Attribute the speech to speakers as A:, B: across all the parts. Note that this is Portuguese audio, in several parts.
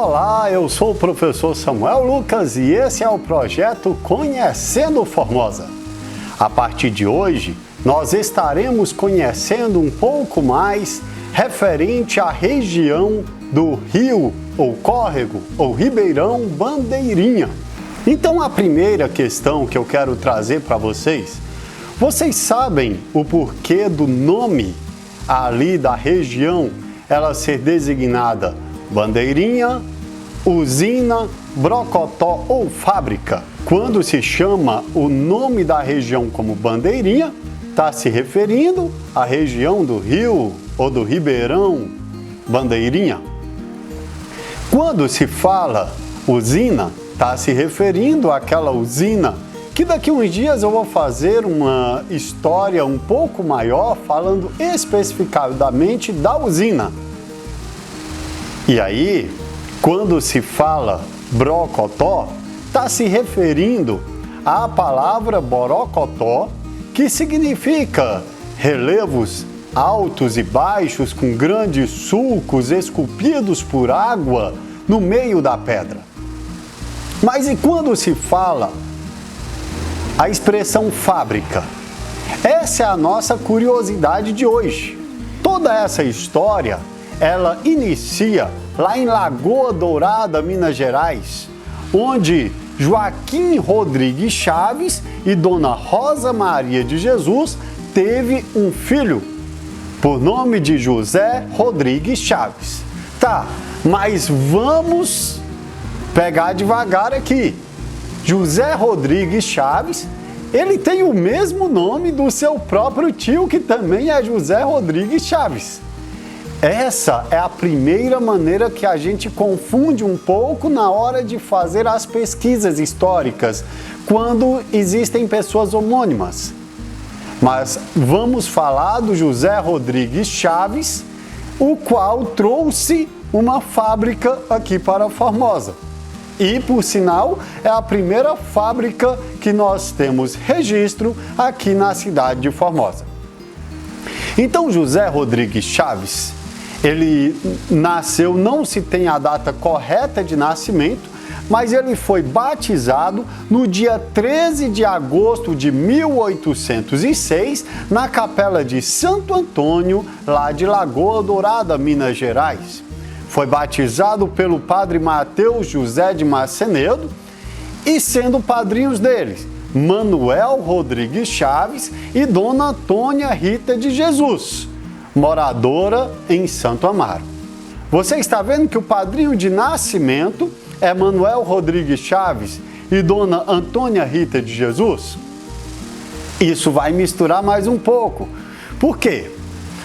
A: Olá, eu sou o professor Samuel Lucas e esse é o projeto Conhecendo Formosa. A partir de hoje, nós estaremos conhecendo um pouco mais referente à região do rio, ou córrego, ou ribeirão Bandeirinha. Então, a primeira questão que eu quero trazer para vocês sabem o porquê do nome ali da região ela ser designada Bandeirinha, usina, brocotó ou fábrica? Quando se chama o nome da região como Bandeirinha, está se referindo à região do rio ou do ribeirão Bandeirinha. Quando se fala usina, está se referindo àquela usina que daqui a uns dias eu vou fazer uma história um pouco maior falando especificadamente da usina. E aí, quando se fala brocotó, está se referindo à palavra borocotó, que significa relevos altos e baixos com grandes sulcos esculpidos por água no meio da pedra. Mas e quando se fala a expressão fábrica? Essa é a nossa curiosidade de hoje. Toda essa história ela inicia lá em Lagoa Dourada, Minas Gerais, onde Joaquim Rodrigues Chaves e Dona Rosa Maria de Jesus teve um filho, por nome de José Rodrigues Chaves. Tá, mas vamos pegar devagar aqui. José Rodrigues Chaves, ele tem o mesmo nome do seu próprio tio, que também é José Rodrigues Chaves. Essa é a primeira maneira que a gente confunde um pouco na hora de fazer as pesquisas históricas, quando existem pessoas homônimas. Mas vamos falar do José Rodrigues Chaves, o qual trouxe uma fábrica aqui para Formosa. E, por sinal, é a primeira fábrica que nós temos registro aqui na cidade de Formosa. Então, José Rodrigues Chaves, ele nasceu, não se tem a data correta de nascimento, mas ele foi batizado no dia 13 de agosto de 1806, na capela de Santo Antônio, lá de Lagoa Dourada, Minas Gerais. Foi batizado pelo padre Mateus José de Macenedo e sendo padrinhos deles Manuel Rodrigues Chaves e Dona Antônia Rita de Jesus, moradora em Santo Amaro. Você está vendo que o padrinho de nascimento é Manuel Rodrigues Chaves e Dona Antônia Rita de Jesus? Isso vai misturar mais um pouco. Por quê?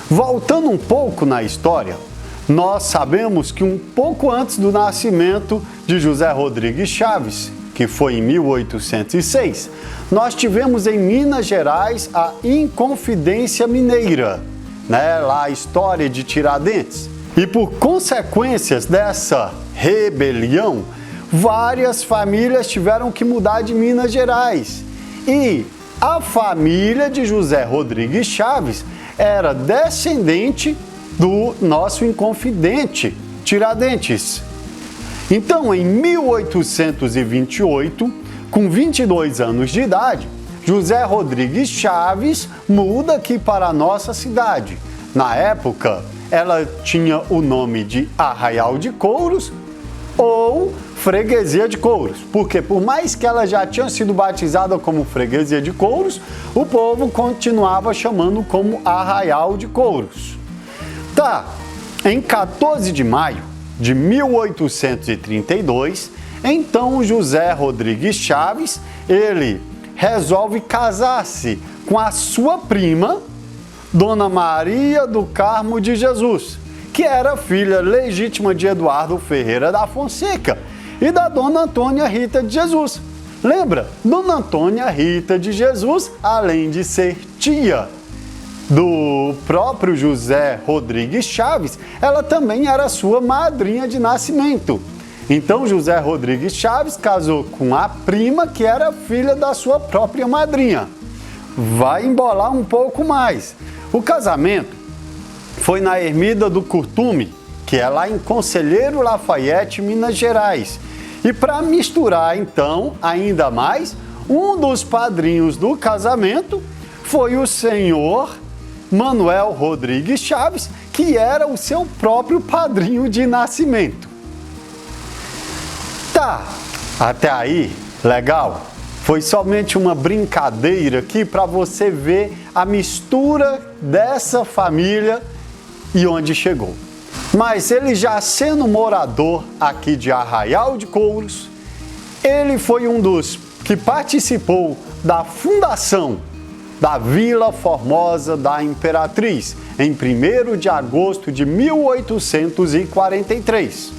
A: Voltando um pouco na história, nós sabemos que um pouco antes do nascimento de José Rodrigues Chaves, que foi em 1806, nós tivemos em Minas Gerais a Inconfidência Mineira, lá a história de Tiradentes. E por consequências dessa rebelião, várias famílias tiveram que mudar de Minas Gerais. E a família de José Rodrigues Chaves era descendente do nosso Inconfidente Tiradentes. Então, em 1828, com 22 anos de idade, José Rodrigues Chaves muda aqui para a nossa cidade. Na época, ela tinha o nome de Arraial de Couros ou Freguesia de Couros, porque por mais que ela já tinha sido batizada como Freguesia de Couros, o povo continuava chamando como Arraial de Couros. Tá, em 14 de maio de 1832, então José Rodrigues Chaves, ele resolve casar-se com a sua prima, Dona Maria do Carmo de Jesus, que era filha legítima de Eduardo Ferreira da Fonseca e da Dona Antônia Rita de Jesus. Lembra? Dona Antônia Rita de Jesus, além de ser tia do próprio José Rodrigues Chaves, ela também era sua madrinha de nascimento. Então, José Rodrigues Chaves casou com a prima, que era filha da sua própria madrinha. Vai embolar um pouco mais. O casamento foi na Ermida do Curtume, que é lá em Conselheiro Lafayette, Minas Gerais. E para misturar então ainda mais, um dos padrinhos do casamento foi o senhor Manuel Rodrigues Chaves, que era o seu próprio padrinho de nascimento. Tá, até aí, legal? Foi somente uma brincadeira aqui para você ver a mistura dessa família e onde chegou. Mas ele já sendo morador aqui de Arraial de Couros, ele foi um dos que participou da fundação da Vila Formosa da Imperatriz, em 1º de agosto de 1843.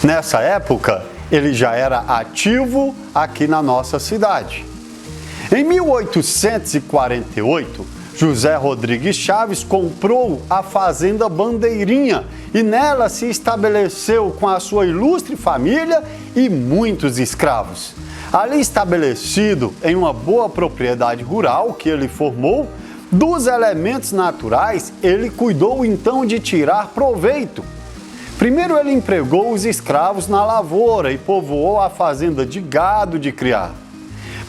A: Nessa época, ele já era ativo aqui na nossa cidade. Em 1848, José Rodrigues Chaves comprou a fazenda Bandeirinha e nela se estabeleceu com a sua ilustre família e muitos escravos. Ali estabelecido em uma boa propriedade rural que ele formou, dos elementos naturais, ele cuidou então de tirar proveito. Primeiro ele empregou os escravos na lavoura e povoou a fazenda de gado de criar.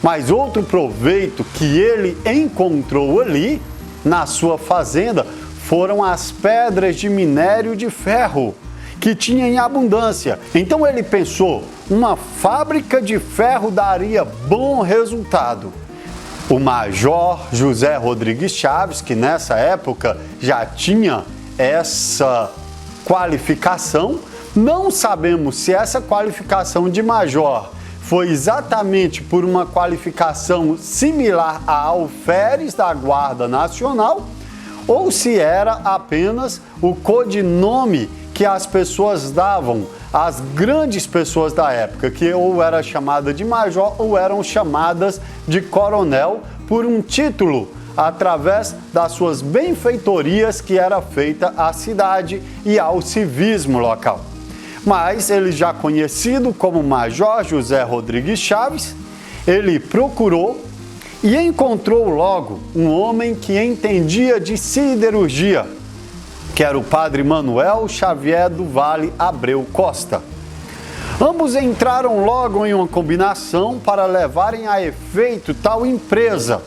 A: Mas outro proveito que ele encontrou ali, na sua fazenda, foram as pedras de minério de ferro, que tinha em abundância. Então ele pensou, uma fábrica de ferro daria bom resultado. O Major José Rodrigues Chaves, que nessa época já tinha essa qualificação, não sabemos se essa qualificação de major foi exatamente por uma qualificação similar à alferes da Guarda Nacional ou se era apenas o codinome que as pessoas davam às grandes pessoas da época, que ou era chamada de major ou eram chamadas de coronel por um título através das suas benfeitorias que era feita à cidade e ao civismo local. Mas ele já conhecido como Major José Rodrigues Chaves, ele procurou e encontrou logo um homem que entendia de siderurgia, que era o padre Manuel Xavier do Vale Abreu Costa. Ambos entraram logo em uma combinação para levarem a efeito tal empresa.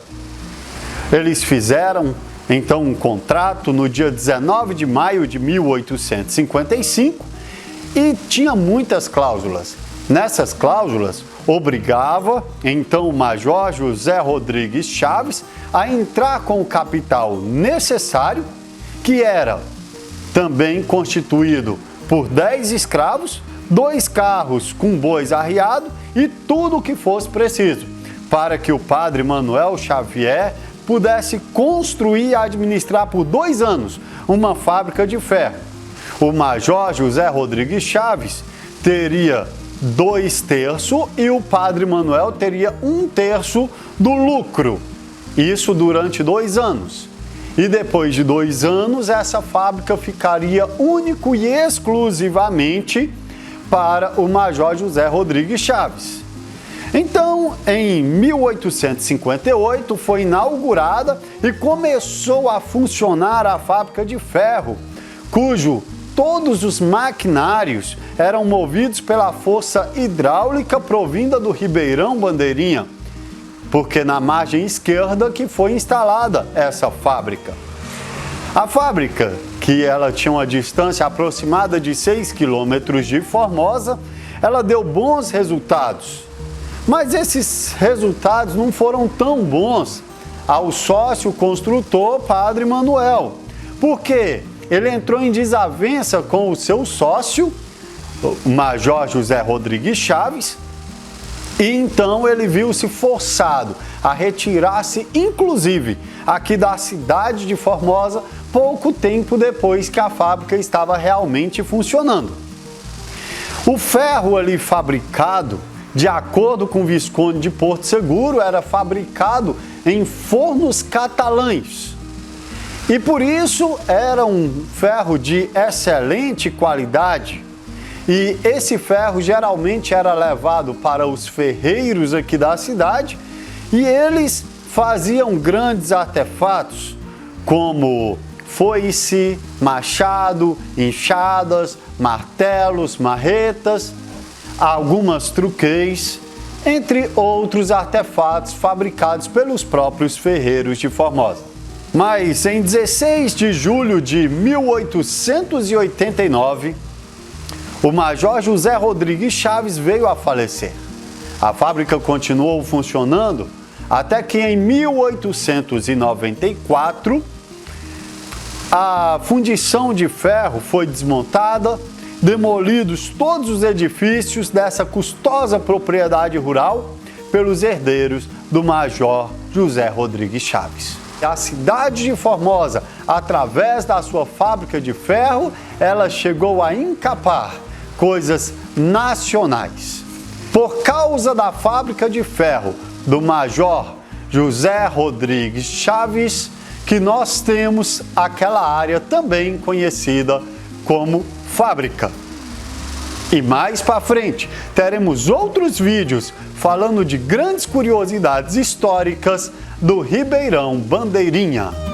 A: Eles fizeram então um contrato no dia 19 de maio de 1855 e tinha muitas cláusulas. Nessas cláusulas, obrigava então o Major José Rodrigues Chaves a entrar com o capital necessário, que era também constituído por 10 escravos, 2 carros com bois arriados e tudo o que fosse preciso, para que o padre Manuel Xavier pudesse construir e administrar por 2 anos uma fábrica de ferro. O Major José Rodrigues Chaves teria 2/3 e o padre Manuel teria 1/3 do lucro. Isso durante 2 anos. E depois de 2 anos, essa fábrica ficaria único e exclusivamente para o Major José Rodrigues Chaves. Então, em 1858, foi inaugurada e começou a funcionar a fábrica de ferro, cujo todos os maquinários eram movidos pela força hidráulica provinda do Ribeirão Bandeirinha, porque na margem esquerda que foi instalada essa fábrica. A fábrica, que ela tinha uma distância aproximada de 6 quilômetros de Formosa, ela deu bons resultados. Mas esses resultados não foram tão bons ao sócio construtor Padre Manuel, porque ele entrou em desavença com o seu sócio, o Major José Rodrigues Chaves, e então ele viu-se forçado a retirar-se, inclusive, aqui da cidade de Formosa, pouco tempo depois que a fábrica estava realmente funcionando. O ferro ali fabricado, de acordo com o Visconde de Porto Seguro, era fabricado em fornos catalães. E por isso era um ferro de excelente qualidade. E esse ferro geralmente era levado para os ferreiros aqui da cidade e eles faziam grandes artefatos, como foice, machado, enxadas, martelos, marretas, algumas truqueis, entre outros artefatos fabricados pelos próprios ferreiros de Formosa. Mas em 16 de julho de 1889, o Major José Rodrigues Chaves veio a falecer. A fábrica continuou funcionando até que em 1894 a fundição de ferro foi desmontada, demolidos todos os edifícios dessa custosa propriedade rural pelos herdeiros do Major José Rodrigues Chaves. A cidade de Formosa, através da sua fábrica de ferro, ela chegou a encapar coisas nacionais. Por causa da fábrica de ferro do Major José Rodrigues Chaves, que nós temos aquela área também conhecida como fábrica. E mais para frente teremos outros vídeos falando de grandes curiosidades históricas do Ribeirão Bandeirinha.